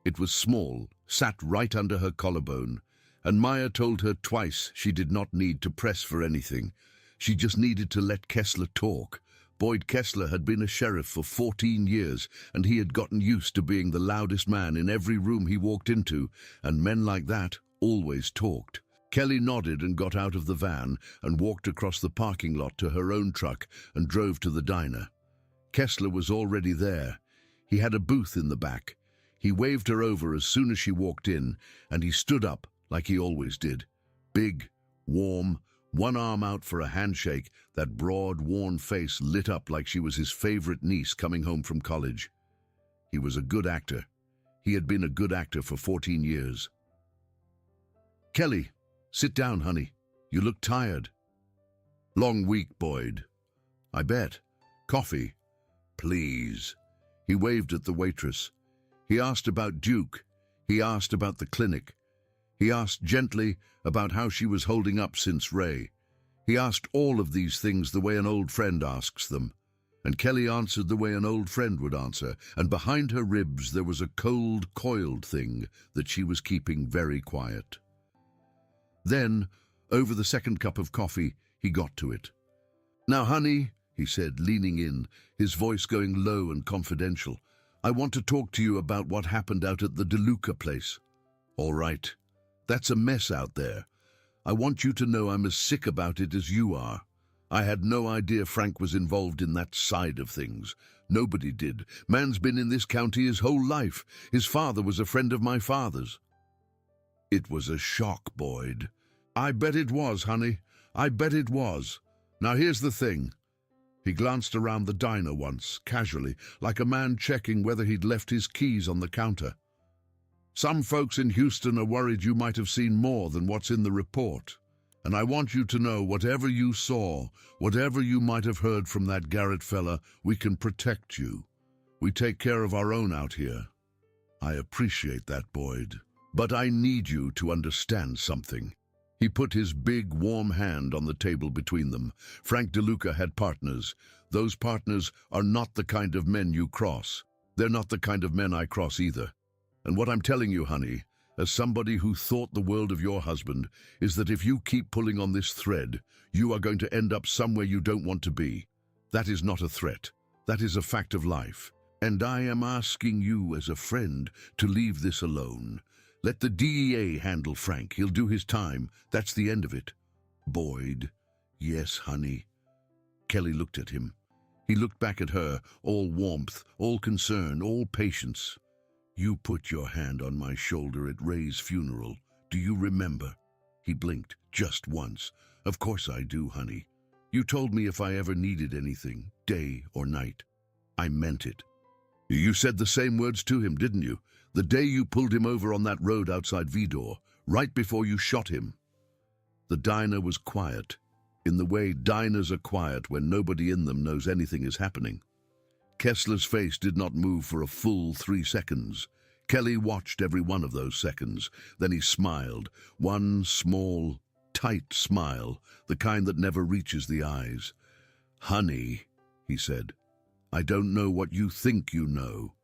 It was small, sat right under her collarbone, and Maya told her twice she did not need to press for anything. She just needed to let Kessler talk. Boyd Kessler had been a sheriff for 14 years, and he had gotten used to being the loudest man in every room he walked into, and men like that always talked. Kelly nodded and got out of the van and walked across the parking lot to her own truck and drove to the diner. Kessler was already there. He had a booth in the back. He waved her over as soon as she walked in, and he stood up like he always did. Big, warm, one arm out for a handshake, that broad, worn face lit up like she was his favorite niece coming home from college. He was a good actor. He had been a good actor for 14 years. "Kelly, sit down, honey. You look tired." "Long week, Boyd." "I bet. Coffee?" "Please." He waved at the waitress. He asked about Duke. He asked about the clinic. He asked gently about how she was holding up since Ray. He asked all of these things the way an old friend asks them. And Kelly answered the way an old friend would answer, and behind her ribs there was a cold, coiled thing that she was keeping very quiet. Then, over the second cup of coffee, he got to it. "Now, honey," he said, leaning in, his voice going low and confidential, "I want to talk to you about what happened out at the DeLuca place." "All right. That's a mess out there. I want you to know I'm as sick about it as you are. I had no idea Frank was involved in that side of things. Nobody did. Man's been in this county his whole life. His father was a friend of my father's." "It was a shock, Boyd." "I bet it was, honey. I bet it was. Now here's the thing." He glanced around the diner once, casually, like a man checking whether he'd left his keys on the counter. "Some folks in Houston are worried you might have seen more than what's in the report. And I want you to know whatever you saw, whatever you might have heard from that Garrett fella, we can protect you. We take care of our own out here." "I appreciate that, Boyd. But I need you to understand something." He put his big, warm hand on the table between them. Frank DeLuca had partners. Those partners are not the kind of men you cross. They're not the kind of men I cross either. And what I'm telling you, honey, as somebody who thought the world of your husband, is that if you keep pulling on this thread, you are going to end up somewhere you don't want to be. That is not a threat. That is a fact of life. And I am asking you as a friend to leave this alone. Let the DEA handle Frank. He'll do his time. That's the end of it." "Boyd." "Yes, honey." Kelly looked at him. He looked back at her, all warmth, all concern, all patience. "You put your hand on my shoulder at Ray's funeral. Do you remember?" He blinked, just once. "Of course I do, honey. You told me if I ever needed anything, day or night." "I meant it." "You said the same words to him, didn't you? The day you pulled him over on that road outside Vidor, right before you shot him." The diner was quiet, in the way diners are quiet when nobody in them knows anything is happening. Kessler's face did not move for a full 3 seconds. Kelly watched every one of those seconds. Then he smiled, one small, tight smile, the kind that never reaches the eyes. "Honey," he said, "I don't know what you think you know."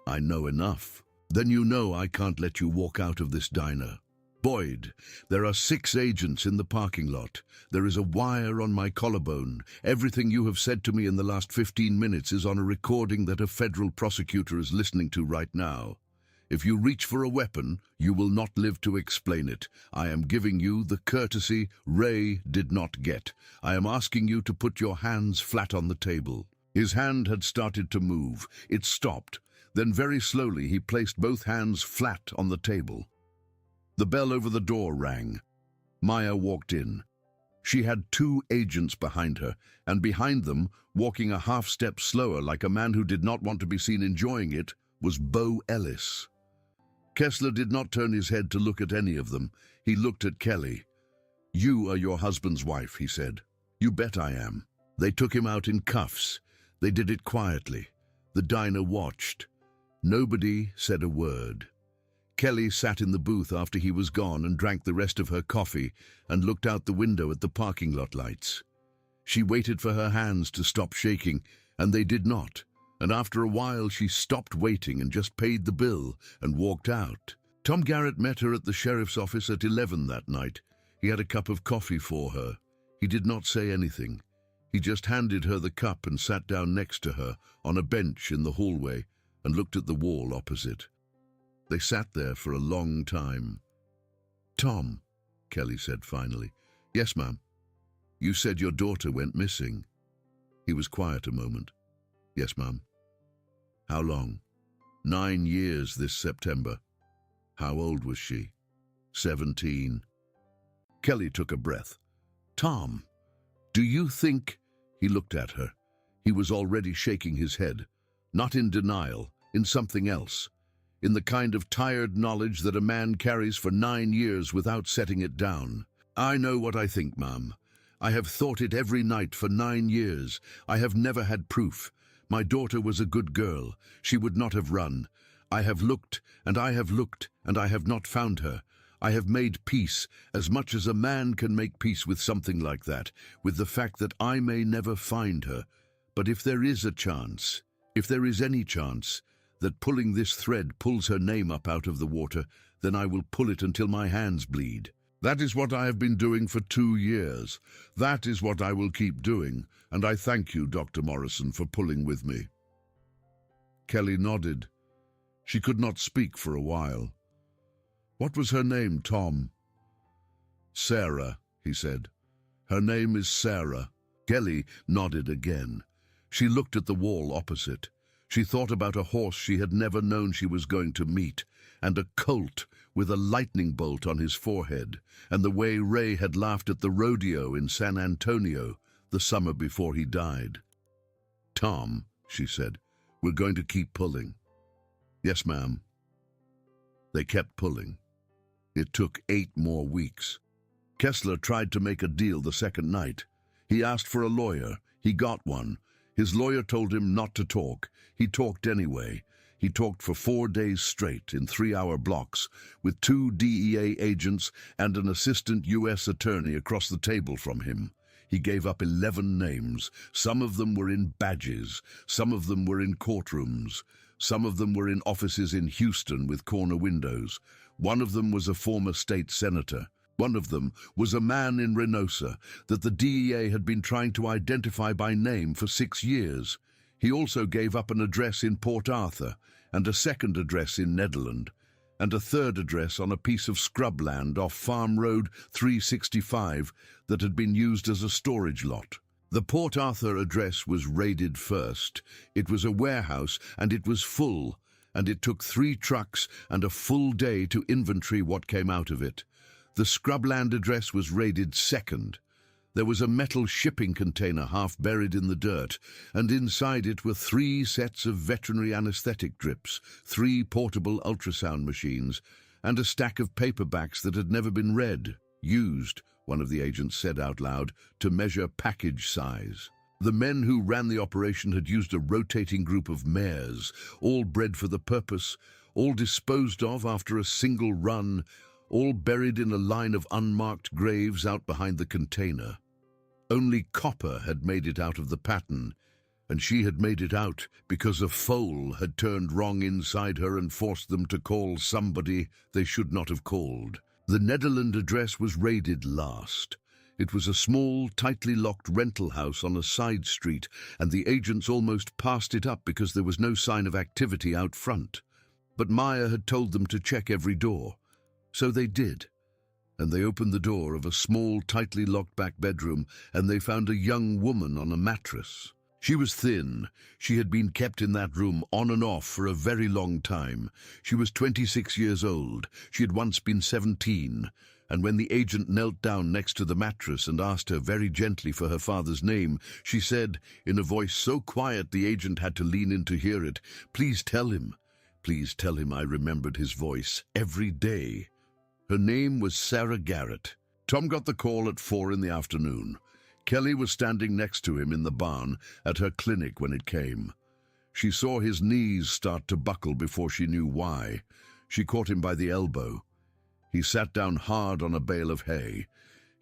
"I know enough." "Then you know I can't let you walk out of this diner." "Boyd, there are 6 agents in the parking lot. There is a wire on my collarbone. Everything you have said to me in the last 15 minutes is on a recording that a federal prosecutor is listening to right now. If you reach for a weapon, you will not live to explain it. I am giving you the courtesy Ray did not get. I am asking you to put your hands flat on the table." His hand had started to move. It stopped. Then very slowly he placed both hands flat on the table. The bell over the door rang. Maya walked in. She had 2 agents behind her, and behind them, walking a half step slower like a man who did not want to be seen enjoying it, was Bo Ellis. Kessler did not turn his head to look at any of them. He looked at Kelly. "You are your husband's wife," he said. "You bet I am." They took him out in cuffs. They did it quietly. The diner watched. Nobody said a word. Kelly sat in the booth after he was gone and drank the rest of her coffee and looked out the window at the parking lot lights. She waited for her hands to stop shaking, and they did not. And after a while she stopped waiting and just paid the bill and walked out. Tom Garrett met her at the sheriff's office at 11 that night. He had a cup of coffee for her. He did not say anything. He just handed her the cup and sat down next to her on a bench in the hallway and looked at the wall opposite. They sat there for a long time. "Tom," Kelly said finally. "Yes, ma'am. You said your daughter went missing." He was quiet a moment. "Yes, ma'am." "How long?" 9 years this September." "How old was she?" 17. Kelly took a breath. "Tom, do you think—" He looked at her. He was already shaking his head, not in denial, in something else, in the kind of tired knowledge that a man carries for 9 years without setting it down. "I know what I think, ma'am. I have thought it every night for 9 years. I have never had proof. My daughter was a good girl. She would not have run. I have looked, and I have looked, and I have not found her. I have made peace, as much as a man can make peace with something like that, with the fact that I may never find her. But if there is a chance, if there is any chance, that pulling this thread pulls her name up out of the water, then I will pull it until my hands bleed. That is what I have been doing for 2 years. That is what I will keep doing, and I thank you, Dr. Morrison, for pulling with me." Kelly nodded. She could not speak for a while. "What was her name, Tom?" "Sarah," he said. "Her name is Sarah." Kelly nodded again. She looked at the wall opposite. She thought about a horse she had never known she was going to meet, and a colt with a lightning bolt on his forehead, and the way Ray had laughed at the rodeo in San Antonio the summer before he died. "Tom," she said, "we're going to keep pulling." "Yes, ma'am." They kept pulling. It took 8 more weeks. Kessler tried to make a deal the second night. He asked for a lawyer. He got one. His lawyer told him not to talk. He talked anyway. He talked for 4 days straight in 3-hour blocks with 2 DEA agents and an assistant U.S. attorney across the table from him. He gave up 11 names. Some of them were in badges. Some of them were in courtrooms. Some of them were in offices in Houston with corner windows. One of them was a former state senator. One of them was a man in Reynosa that the DEA had been trying to identify by name for 6 years. He also gave up an address in Port Arthur, and a second address in Nederland, and a third address on a piece of scrubland off Farm Road 365 that had been used as a storage lot. The Port Arthur address was raided first. It was a warehouse, and it was full, and it took 3 trucks and a full day to inventory what came out of it. The scrubland address was raided second. There was a metal shipping container half buried in the dirt, and inside it were 3 sets of veterinary anesthetic drips, 3 portable ultrasound machines, and a stack of paperbacks that had never been read, used, one of the agents said out loud, to measure package size. The men who ran the operation had used a rotating group of mares, all bred for the purpose, all disposed of after a single run, all buried in a line of unmarked graves out behind the container. Only Copper had made it out of the pattern, and she had made it out because a foal had turned wrong inside her and forced them to call somebody they should not have called. The Nederland address was raided last. It was a small, tightly locked rental house on a side street, and the agents almost passed it up because there was no sign of activity out front. But Mare had told them to check every door. So they did, and they opened the door of a small, tightly locked back bedroom, and they found a young woman on a mattress. She was thin. She had been kept in that room on and off for a very long time. She was 26 years old. She had once been 17, and when the agent knelt down next to the mattress and asked her very gently for her father's name, she said, in a voice so quiet the agent had to lean in to hear it, "Please tell him. Please tell him I remembered his voice every day." Her name was Sarah Garrett. Tom got the call at 4 in the afternoon. Kelly was standing next to him in the barn at her clinic when it came. She saw his knees start to buckle before she knew why. She caught him by the elbow. He sat down hard on a bale of hay.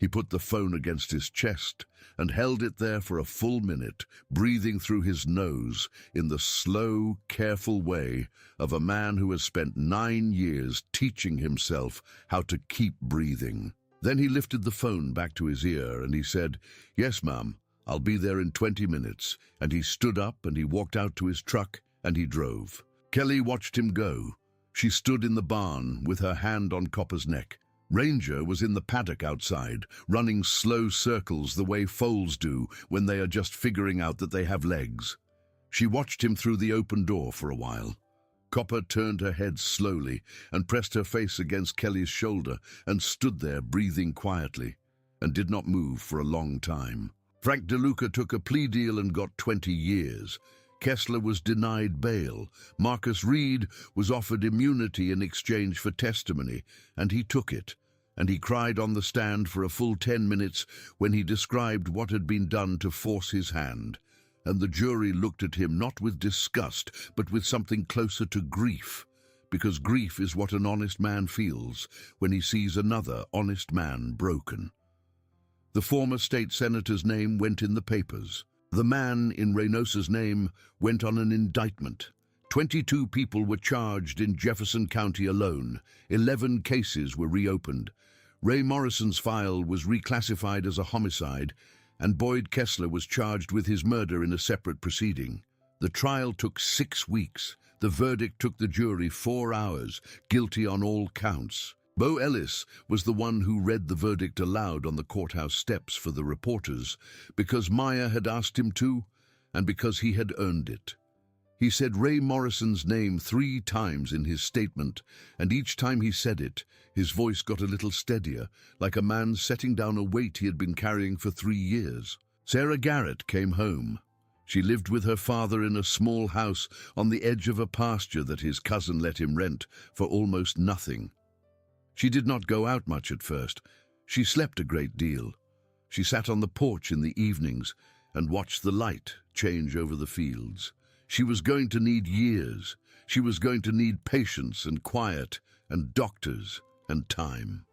He put the phone against his chest and held it there for a full minute, breathing through his nose in the slow, careful way of a man who has spent 9 years teaching himself how to keep breathing. Then he lifted the phone back to his ear and he said, "Yes, ma'am, I'll be there in 20 minutes. And he stood up and he walked out to his truck and he drove. Kelly watched him go. She stood in the barn with her hand on Copper's neck. Ranger was in the paddock outside, running slow circles the way foals do when they are just figuring out that they have legs. She watched him through the open door for a while. Copper turned her head slowly and pressed her face against Kelly's shoulder and stood there breathing quietly and did not move for a long time. Frank DeLuca took a plea deal and got 20 years. Kessler was denied bail. Marcus Reed was offered immunity in exchange for testimony, and he took it. And he cried on the stand for a full 10 minutes when he described what had been done to force his hand. And the jury looked at him not with disgust, but with something closer to grief, because grief is what an honest man feels when he sees another honest man broken. The former state senator's name went in the papers. The man in Reynosa's name went on an indictment. 22 people were charged in Jefferson County alone. 11 cases were reopened. Ray Morrison's file was reclassified as a homicide, and Boyd Kessler was charged with his murder in a separate proceeding. The trial took 6 weeks. The verdict took the jury 4 hours, guilty on all counts. Bo Ellis was the one who read the verdict aloud on the courthouse steps for the reporters, because Maya had asked him to, and because he had earned it. He said Ray Morrison's name 3 times in his statement, and each time he said it, his voice got a little steadier, like a man setting down a weight he had been carrying for 3 years. Sarah Garrett came home. She lived with her father in a small house on the edge of a pasture that his cousin let him rent for almost nothing. She did not go out much at first. She slept a great deal. She sat on the porch in the evenings and watched the light change over the fields. She was going to need years. She was going to need patience and quiet and doctors and time.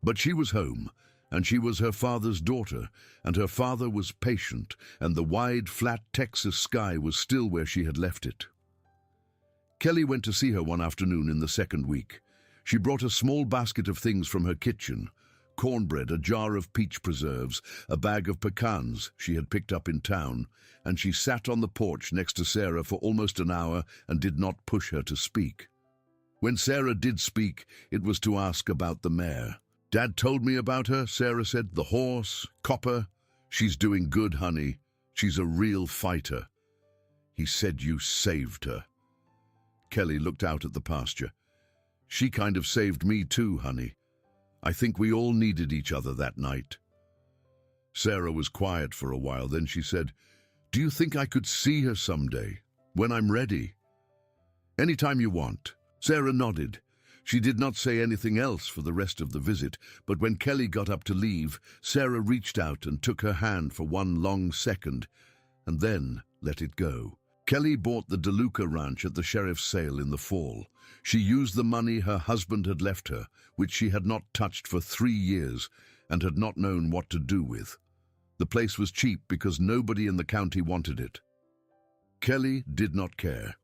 But she was home, and she was her father's daughter, and her father was patient, and the wide, flat Texas sky was still where she had left it. Kelly went to see her one afternoon in the 2nd week. She brought a small basket of things from her kitchen: cornbread, a jar of peach preserves, a bag of pecans she had picked up in town, and she sat on the porch next to Sarah for almost an hour and did not push her to speak. When Sarah did speak, it was to ask about the mare. "Dad told me about her," Sarah said. "The horse, Copper. She's doing good, honey. She's a real fighter. He said you saved her." Kelly looked out at the pasture. "She kind of saved me too, honey. I think we all needed each other that night." Sarah was quiet for a while, then she said, "Do you think I could see her someday, when I'm ready?" "Anytime you want." Sarah nodded. She did not say anything else for the rest of the visit, but when Kelly got up to leave, Sarah reached out and took her hand for one long second, and then let it go. Kelly bought the DeLuca ranch at the sheriff's sale in the fall. She used the money her husband had left her, which she had not touched for 3 years and had not known what to do with. The place was cheap because nobody in the county wanted it. Kelly did not care.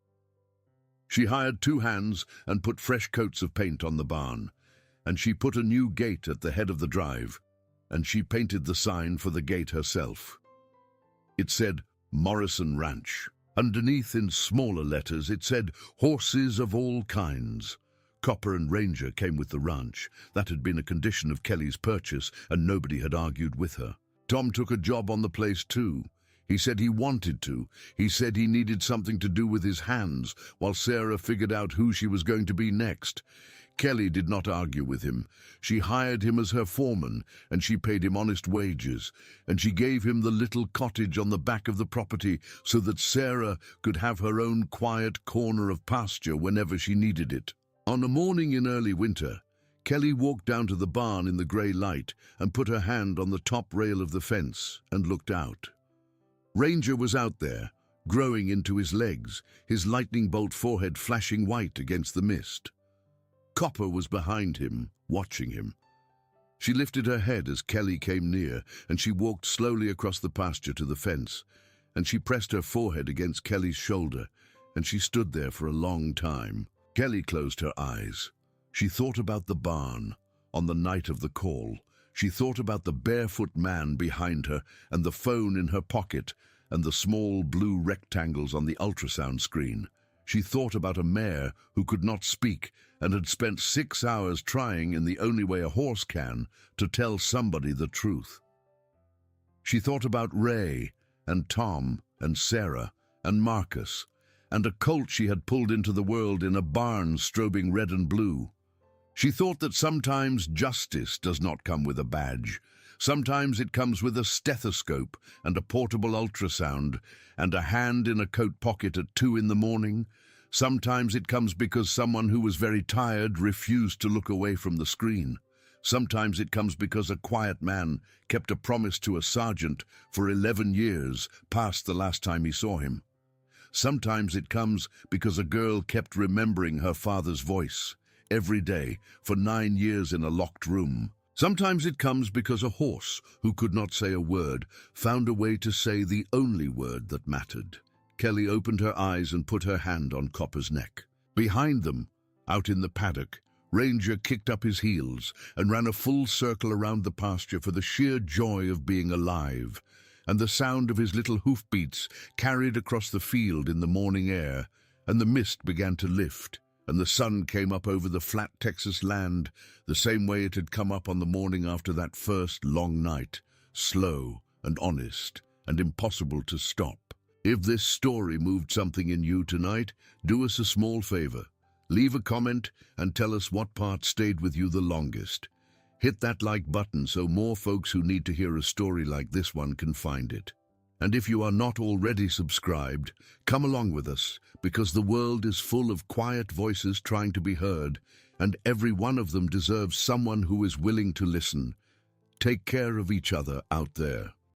She hired 2 hands and put fresh coats of paint on the barn, and she put a new gate at the head of the drive, and she painted the sign for the gate herself. It said Morrison Ranch. Underneath, in smaller letters, it said horses of all kinds. Copper and Ranger came with the ranch. That had been a condition of Kelly's purchase, and nobody had argued with her. Tom took a job on the place too. He said he wanted to. He said he needed something to do with his hands, while Sarah figured out who she was going to be next. Kelly did not argue with him. She hired him as her foreman, and she paid him honest wages, and she gave him the little cottage on the back of the property so that Sarah could have her own quiet corner of pasture whenever she needed it. On a morning in early winter, Kelly walked down to the barn in the grey light and put her hand on the top rail of the fence and looked out. Ranger was out there, growing into his legs, his lightning bolt forehead flashing white against the mist. Copper was behind him, watching him. She lifted her head as Kelly came near, and she walked slowly across the pasture to the fence, and she pressed her forehead against Kelly's shoulder, and she stood there for a long time. Kelly closed her eyes. She thought about the barn, on the night of the call. She thought about the barefoot man behind her, and the phone in her pocket, and the small blue rectangles on the ultrasound screen. She thought about a mare who could not speak and had spent 6 hours trying, in the only way a horse can, to tell somebody the truth. She thought about Ray and Tom and Sarah and Marcus, and a colt she had pulled into the world in a barn strobing red and blue. She thought that sometimes justice does not come with a badge. Sometimes it comes with a stethoscope and a portable ultrasound and a hand in a coat pocket at 2 in the morning. Sometimes it comes because someone who was very tired refused to look away from the screen. Sometimes it comes because a quiet man kept a promise to a sergeant for 11 years past the last time he saw him. Sometimes it comes because a girl kept remembering her father's voice every day for 9 years in a locked room. Sometimes it comes because a horse who could not say a word found a way to say the only word that mattered. Kelly opened her eyes and put her hand on Copper's neck. Behind them, out in the paddock, Ranger kicked up his heels and ran a full circle around the pasture for the sheer joy of being alive, and the sound of his little hoofbeats carried across the field in the morning air, and the mist began to lift, and the sun came up over the flat Texas land the same way it had come up on the morning after that first long night, slow and honest and impossible to stop. If this story moved something in you tonight, do us a small favor. Leave a comment and tell us what part stayed with you the longest. Hit that like button so more folks who need to hear a story like this one can find it. And if you are not already subscribed, come along with us, because the world is full of quiet voices trying to be heard, and every one of them deserves someone who is willing to listen. Take care of each other out there.